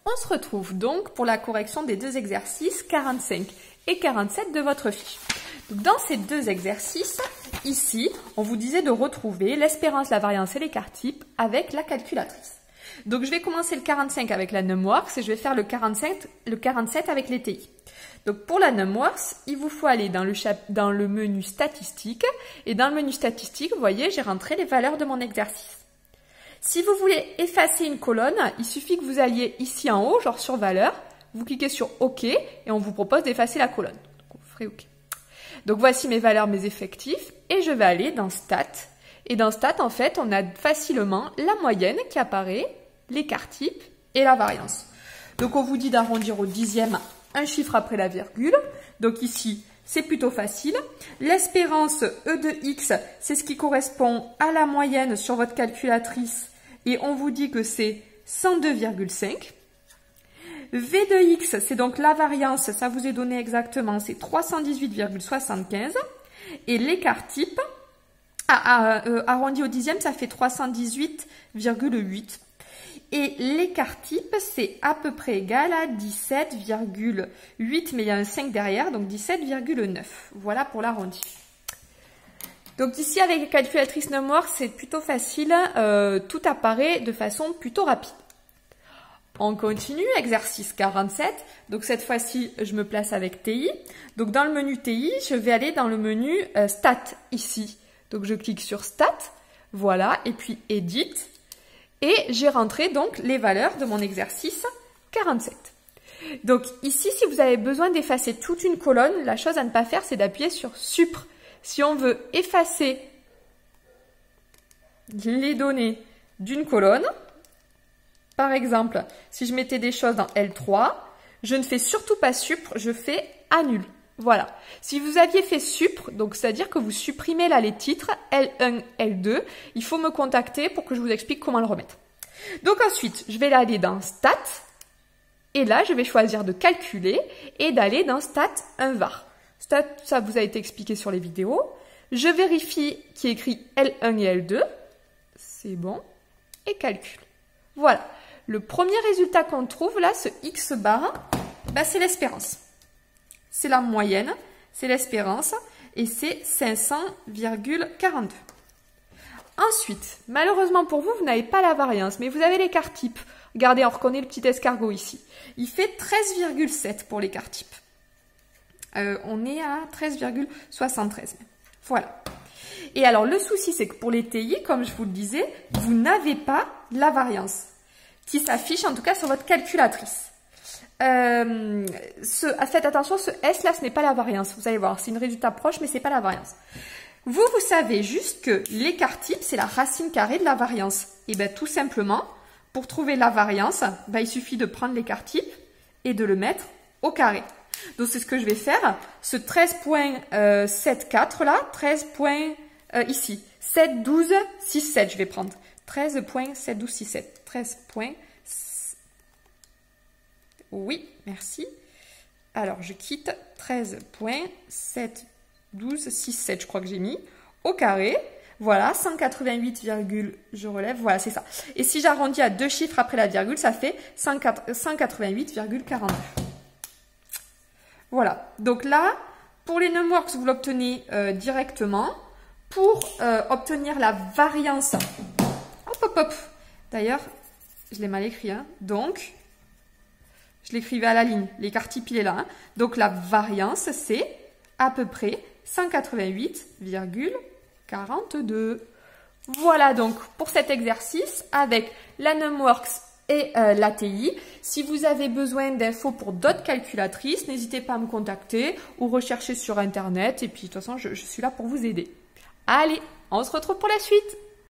On se retrouve donc pour la correction des deux exercices 45 et 47 de votre fiche. Donc, dans ces deux exercices, ici, on vous disait de retrouver l'espérance, la variance et l'écart type avec la calculatrice. Donc je vais commencer le 45 avec la NumWorks et je vais faire le 47 avec les TI. Donc pour la NumWorks, il vous faut aller dans le menu statistique et dans le menu statistique, vous voyez, j'ai rentré les valeurs de mon exercice. Si vous voulez effacer une colonne, il suffit que vous alliez ici en haut, genre sur valeur, vous cliquez sur OK et on vous propose d'effacer la colonne. Donc vous ferez OK. Donc voici mes valeurs, mes effectifs et je vais aller dans Stats. Et dans Stats, en fait, on a facilement la moyenne qui apparaît, l'écart type et la variance. Donc on vous dit d'arrondir au dixième un chiffre après la virgule. Donc ici, c'est plutôt facile. L'espérance E de X, c'est ce qui correspond à la moyenne sur votre calculatrice et on vous dit que c'est 102,5. V de X, c'est donc la variance, ça vous est donné exactement, c'est 318,75. Et l'écart type, arrondi au dixième, ça fait 318,8. Et l'écart type, c'est à peu près égal à 17,8, mais il y a un 5 derrière, donc 17,9. Voilà pour l'arrondi. Donc ici, avec la calculatrice NumWorks, c'est plutôt facile, tout apparaît de façon plutôt rapide. On continue, exercice 47. Donc cette fois-ci, je me place avec TI. Donc dans le menu TI, je vais aller dans le menu Stat ici. Donc je clique sur Stat, voilà, et puis Edit. Et j'ai rentré donc les valeurs de mon exercice 47. Donc ici, si vous avez besoin d'effacer toute une colonne, la chose à ne pas faire, c'est d'appuyer sur Supr. Si on veut effacer les données d'une colonne, par exemple, si je mettais des choses dans L3, je ne fais surtout pas Supr, je fais Annule. Voilà. Si vous aviez fait Supr, donc c'est-à-dire que vous supprimez là les titres L1, L2, il faut me contacter pour que je vous explique comment le remettre. Donc ensuite, je vais aller dans Stat, et là, je vais choisir de calculer et d'aller dans Stat 1 var. Stat, ça vous a été expliqué sur les vidéos. Je vérifie qu'il y a écrit L1 et L2. C'est bon. Et calcul. Voilà. Le premier résultat qu'on trouve là, ce X bar, bah, c'est l'espérance. C'est la moyenne, c'est l'espérance, et c'est 500,42. Ensuite, malheureusement pour vous, vous n'avez pas la variance, mais vous avez l'écart type. Regardez, on reconnaît le petit escargot ici. Il fait 13,7 pour l'écart type. On est à 13,73. Voilà. Et alors, le souci, c'est que pour les TI, comme je vous le disais, vous n'avez pas la variance qui s'affiche, en tout cas, sur votre calculatrice. Faites attention, ce S là, ce n'est pas la variance. Vous allez voir, c'est une résultat proche, mais ce n'est pas la variance. Vous savez juste que l'écart type, c'est la racine carrée de la variance. Et bien, tout simplement, pour trouver la variance, ben, il suffit de prendre l'écart type et de le mettre au carré. Donc, c'est ce que je vais faire. Ce 13.74 là, 13. Ici, 7,12,67, je vais prendre. 13.71267. 13. Oui, merci. Alors, je quitte 13.71267, je crois que j'ai mis, au carré. Voilà, 188, je relève, voilà, c'est ça. Et si j'arrondis à deux chiffres après la virgule, ça fait 188,42. Voilà, donc là, pour les NumWorks, vous l'obtenez directement. Pour obtenir la variance, hop, hop, hop. D'ailleurs, je l'ai mal écrit, hein. Donc, je l'écrivais à la ligne, l'écart type il est là. Hein. Donc la variance, c'est à peu près 188,42. Voilà donc pour cet exercice avec la NumWorks et la TI. Si vous avez besoin d'infos pour d'autres calculatrices, n'hésitez pas à me contacter ou rechercher sur Internet. Et puis de toute façon, je suis là pour vous aider. Allez, on se retrouve pour la suite.